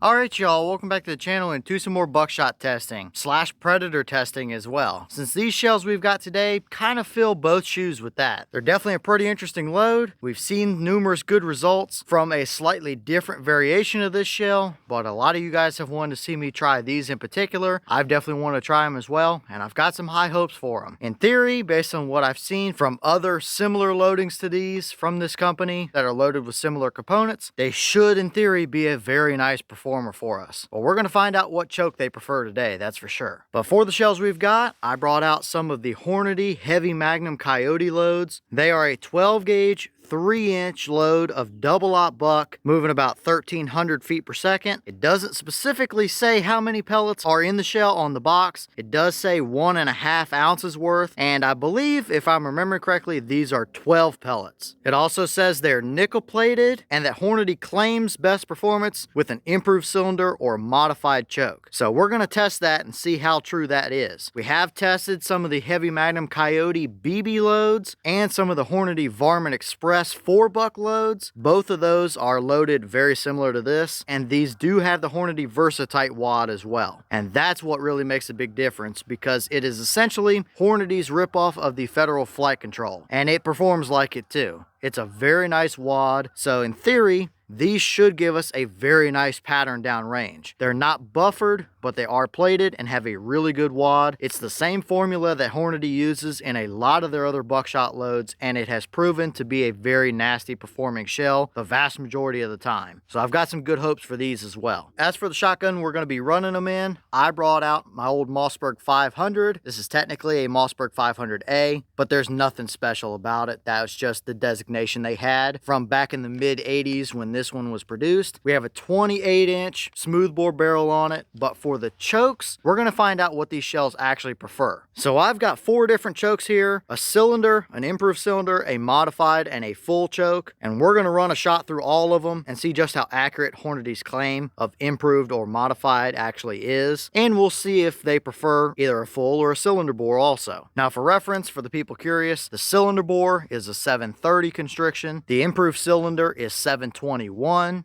Alright y'all, welcome back to the channel and to some more buckshot testing / predator testing as well. Since these shells we've got today kind of fill both shoes with that. They're definitely a pretty interesting load. We've seen numerous good results from a slightly different variation of this shell, but a lot of you guys have wanted to see me try these in particular. I've definitely wanted to try them as well, and I've got some high hopes for them. In theory, based on what I've seen from other similar loadings to these from this company that are loaded with similar components, they should in theory be a very nice performer for us. Well, we're going to find out what choke they prefer today, that's for sure. But for the shells we've got, I brought out some of the Hornady Heavy Magnum Coyote loads. They are a 12 gauge 3-inch load of double-aught buck moving about 1,300 feet per second. It doesn't specifically say how many pellets are in the shell on the box. It does say 1.5 ounces worth, and I believe, if I'm remembering correctly, these are 12 pellets. It also says they're nickel plated and that Hornady claims best performance with an improved cylinder or modified choke. So we're going to test that and see how true that is. We have tested some of the Heavy Magnum Coyote BB loads and some of the Hornady Varmint Express 4-buck loads. Both of those are loaded very similar to this, and these do have the Hornady Versatite wad as well. And that's what really makes a big difference, because it is essentially Hornady's ripoff of the Federal Flight Control, and it performs like it too. It's a very nice wad, so in theory, these should give us a very nice pattern down range. They're not buffered, but they are plated and have a really good wad. It's the same formula that Hornady uses in a lot of their other buckshot loads, and it has proven to be a very nasty performing shell the vast majority of the time. So I've got some good hopes for these as well. As for the shotgun we're going to be running them in, I brought out my old Mossberg 500. This is technically a Mossberg 500A, but there's nothing special about it. That was just the designation they had from back in the mid 80s when this one was produced. We have a 28-inch smoothbore barrel on it, but for the chokes, we're going to find out what these shells actually prefer. So I've got 4 different chokes here: a cylinder, an improved cylinder, a modified, and a full choke. And we're going to run a shot through all of them and see just how accurate Hornady's claim of improved or modified actually is. And we'll see if they prefer either a full or a cylinder bore also. Now for reference, for the people curious, the cylinder bore is a 730 constriction. The improved cylinder is 721.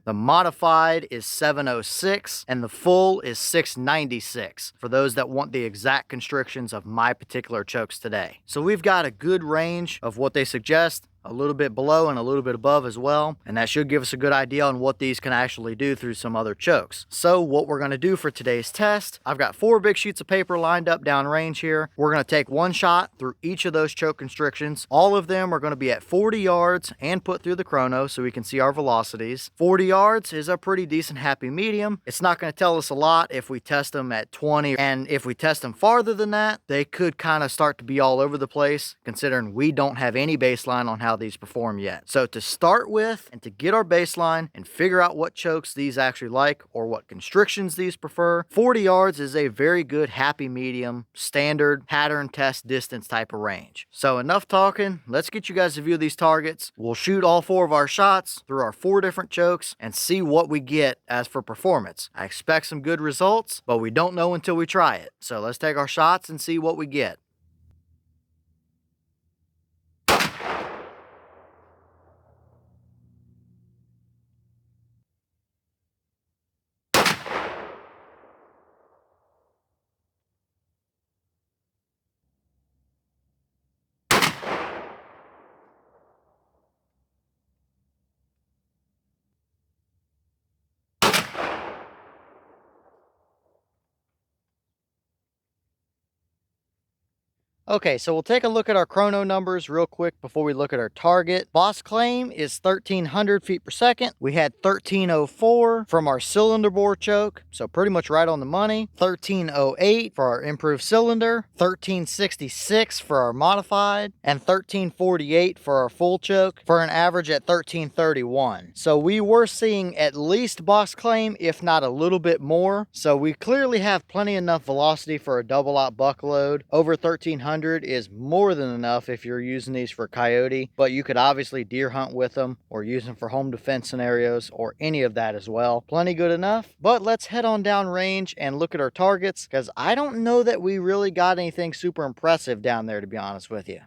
The modified is 706, and the full is 696 for those that want the exact constrictions of my particular chokes today. So we've got a good range of what they suggest, a little bit below and a little bit above as well, and that should give us a good idea on what these can actually do through some other chokes. So what we're going to do for today's test, I've got 4 big sheets of paper lined up down range here. We're going to take one shot through each of those choke constrictions. All of them are going to be at 40 yards and put through the chrono so we can see our velocities. 40 yards is a pretty decent happy medium. It's not going to tell us a lot if we test them at 20, and if we test them farther than that, they could kind of start to be all over the place, considering we don't have any baseline on how these perform yet. So to start with, and to get our baseline and figure out what chokes these actually like or what constrictions these prefer, 40 yards is a very good happy medium standard pattern test distance type of range. So enough talking, let's get you guys a view of these targets. We'll shoot all 4 of our shots through our 4 different chokes and see what we get as for performance. I expect some good results, but we don't know until we try it. So let's take our shots and see what we get. Okay, so we'll take a look at our chrono numbers real quick before we look at our target. Boss claim is 1,300 feet per second. We had 1,304 from our cylinder bore choke, so pretty much right on the money. 1,308 for our improved cylinder, 1,366 for our modified, and 1,348 for our full choke, for an average at 1,331. So we were seeing at least boss claim, if not a little bit more. So we clearly have plenty enough velocity for a double-aught buck load. Over 1,300 is more than enough if you're using these for coyote, but you could obviously deer hunt with them or use them for home defense scenarios or any of that as well. Plenty good enough. But let's head on down range and look at our targets, because I don't know that we really got anything super impressive down there, to be honest with you.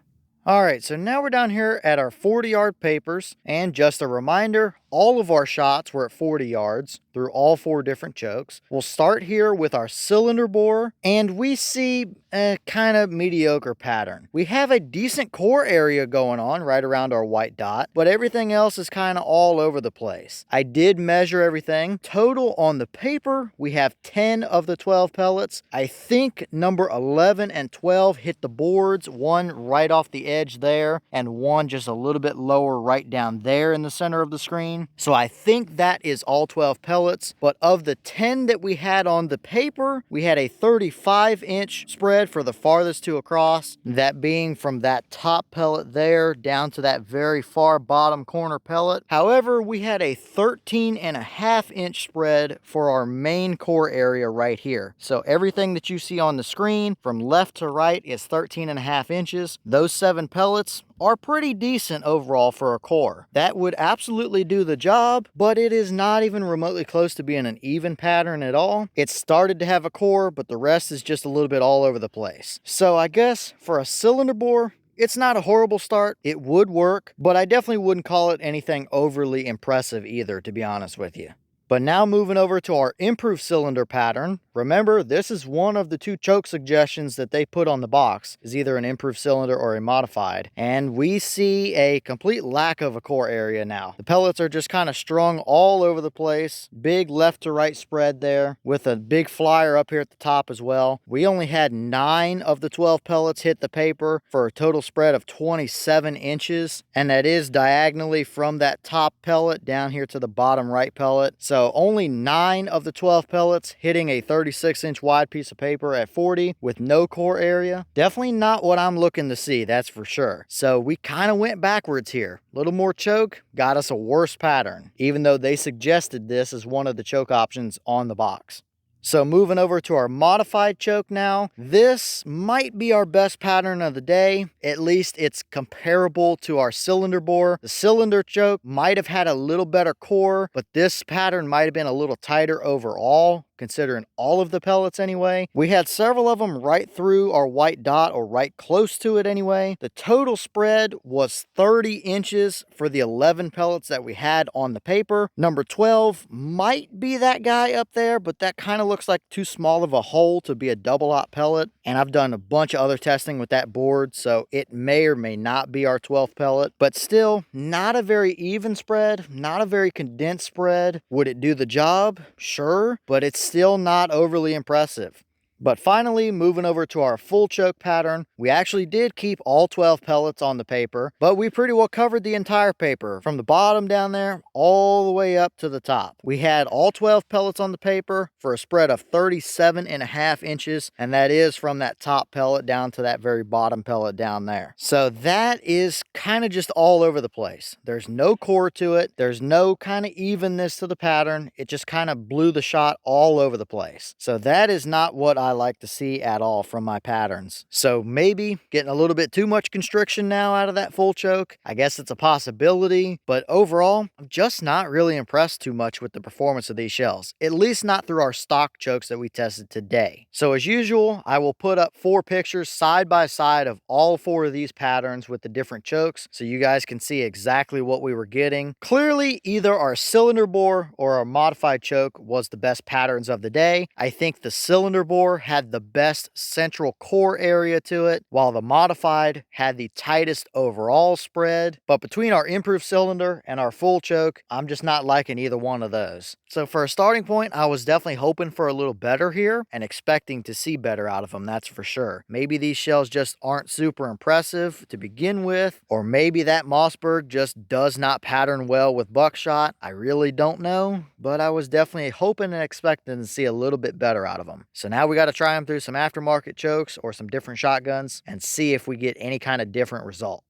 All right, so now we're down here at our 40-yard papers, and just a reminder, all of our shots were at 40 yards through all 4 different chokes. We'll start here with our cylinder bore, and we see a kind of mediocre pattern. We have a decent core area going on right around our white dot, but everything else is kind of all over the place. I did measure everything. Total on the paper, we have 10 of the 12 pellets. I think number 11 and 12 hit the boards, one right off the edge there, and one just a little bit lower right down there in the center of the screen. So I think that is all 12 pellets, but of the 10 that we had on the paper, we had a 35-inch spread for the farthest two across, that being from that top pellet there down to that very far bottom corner pellet. However, we had a 13.5-inch spread for our main core area right here. So everything that you see on the screen from left to right is 13.5 inches. Those 7 pellets are pretty decent overall for a core. That would absolutely do the job, but it is not even remotely close to being an even pattern at all. It started to have a core, but the rest is just a little bit all over the place. So I guess for a cylinder bore, it's not a horrible start. It would work, but I definitely wouldn't call it anything overly impressive either, to be honest with you. But now moving over to our improved cylinder pattern. Remember, this is one of the 2 choke suggestions that they put on the box, is either an improved cylinder or a modified. And we see a complete lack of a core area now. The pellets are just kind of strung all over the place. Big left to right spread there with a big flyer up here at the top as well. We only had 9 of the 12 pellets hit the paper for a total spread of 27 inches. And that is diagonally from that top pellet down here to the bottom right pellet. So only 9 of the 12 pellets hitting a 36-inch wide piece of paper at 40 with no core area. Definitely not what I'm looking to see, that's for sure. So we kind of went backwards here. A little more choke got us a worse pattern, even though they suggested this as one of the choke options on the box. So moving over to our modified choke now. This might be our best pattern of the day. At least it's comparable to our cylinder bore. The cylinder choke might have had a little better core, but this pattern might have been a little tighter overall, considering all of the pellets anyway. We had several of them right through our white dot, or right close to it anyway. The total spread was 30 inches for the 11 pellets that we had on the paper. Number 12 might be that guy up there, but that kind of looks like too small of a hole to be a double aught pellet. And I've done a bunch of other testing with that board, so it may or may not be our 12th pellet, but still not a very even spread, not a very condensed spread. Would it do the job? Sure, but it's still not overly impressive. But finally, moving over to our full choke pattern, we actually did keep all 12 pellets on the paper, but we pretty well covered the entire paper from the bottom down there all the way up to the top. We had all 12 pellets on the paper for a spread of 37.5 inches, and that is from that top pellet down to that very bottom pellet down there. So that is kind of just all over the place. There's no core to it. There's no kind of evenness to the pattern. It just kind of blew the shot all over the place. So that is not what I like to see at all from my patterns. So maybe getting a little bit too much constriction now out of that full choke. I guess it's a possibility, but overall, I'm just not really impressed too much with the performance of these shells, at least not through our stock chokes that we tested today. So as usual, I will put up 4 pictures side by side of all 4 of these patterns with the different chokes, so you guys can see exactly what we were getting. Clearly, either our cylinder bore or our modified choke was the best patterns of the day. I think the cylinder bore had the best central core area to it, while the modified had the tightest overall spread. But between our improved cylinder and our full choke, I'm just not liking either one of those. So for a starting point, I was definitely hoping for a little better here and expecting to see better out of them, that's for sure. Maybe these shells just aren't super impressive to begin with, or maybe that Mossberg just does not pattern well with buckshot. I really don't know, but I was definitely hoping and expecting to see a little bit better out of them. So now we got to try them through some aftermarket chokes or some different shotguns and see if we get any kind of different result.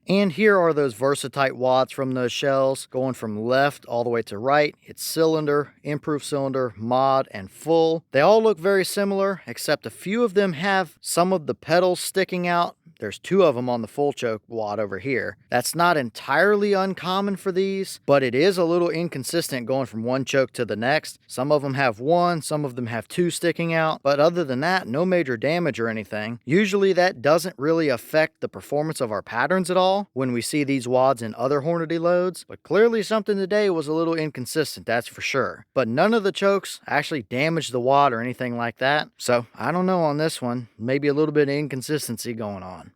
And here are those Versatite wads from those shells, going from left all the way to right. It's cylinder, improved cylinder, mod, and full. They all look very similar, except a few of them have some of the petals sticking out There's 2 of them on the full choke wad over here. That's not entirely uncommon for these, but it is a little inconsistent going from one choke to the next. Some of them have 1, some of them have 2 sticking out, but other than that, no major damage or anything. Usually that doesn't really affect the performance of our patterns at all when we see these wads in other Hornady loads, but clearly something today was a little inconsistent, that's for sure. But none of the chokes actually damaged the wad or anything like that, so I don't know on this one. Maybe a little bit of inconsistency going on.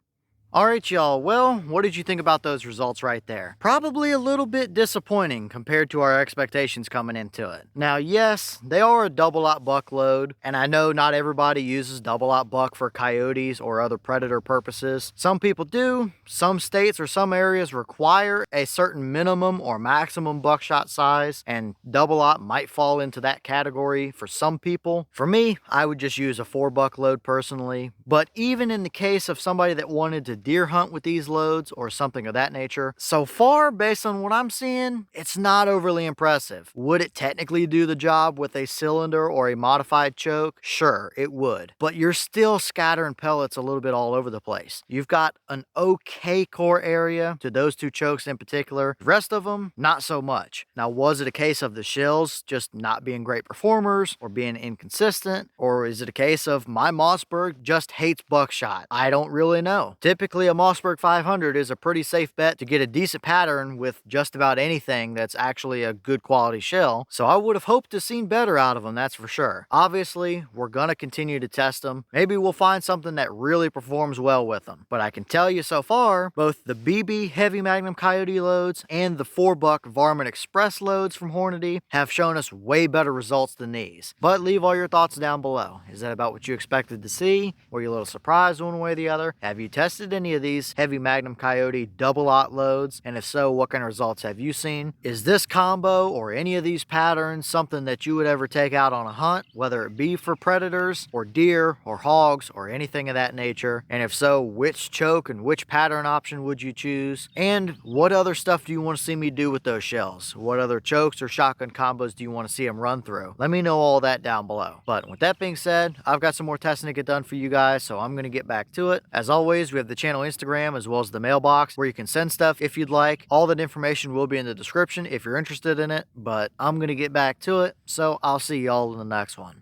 Alright y'all, well, what did you think about those results right there? Probably a little bit disappointing compared to our expectations coming into it. Now yes, they are a double-aught buck load, and I know not everybody uses double-aught buck for coyotes or other predator purposes. Some people do. Some states or some areas require a certain minimum or maximum buckshot size, and double-aught might fall into that category for some people. For me, I would just use a 4-buck load personally, but even in the case of somebody that wanted to deer hunt with these loads or something of that nature, so far, based on what I'm seeing, it's not overly impressive. Would it technically do the job with a cylinder or a modified choke? Sure, it would. But you're still scattering pellets a little bit all over the place. You've got an okay core area to those 2 chokes in particular. The rest of them, not so much. Now, was it a case of the shells just not being great performers or being inconsistent? Or is it a case of my Mossberg just hates buckshot? I don't really know. Typically, a Mossberg 500 is a pretty safe bet to get a decent pattern with just about anything that's actually a good quality shell, so I would have hoped to seen better out of them, that's for sure. Obviously, we're gonna continue to test them. Maybe we'll find something that really performs well with them, but I can tell you so far, both the BB Heavy Magnum Coyote loads and the 4-buck Varmint Express loads from Hornady have shown us way better results than these. But leave all your thoughts down below. Is that about what you expected to see? Were you a little surprised one way or the other? Have you tested any of these Heavy Magnum Coyote double-aught loads? And if so, what kind of results have you seen? Is this combo or any of these patterns something that you would ever take out on a hunt, whether it be for predators or deer or hogs or anything of that nature? And if so, which choke and which pattern option would you choose? And what other stuff do you want to see me do with those shells? What other chokes or shotgun combos do you want to see them run through? Let me know all that down below. But with that being said, I've got some more testing to get done for you guys, so I'm going to get back to it. As always, we have the channel Instagram as well as the mailbox where you can send stuff if you'd like. All that information will be in the description if you're interested in it, but I'm going to get back to it, so I'll see y'all in the next one.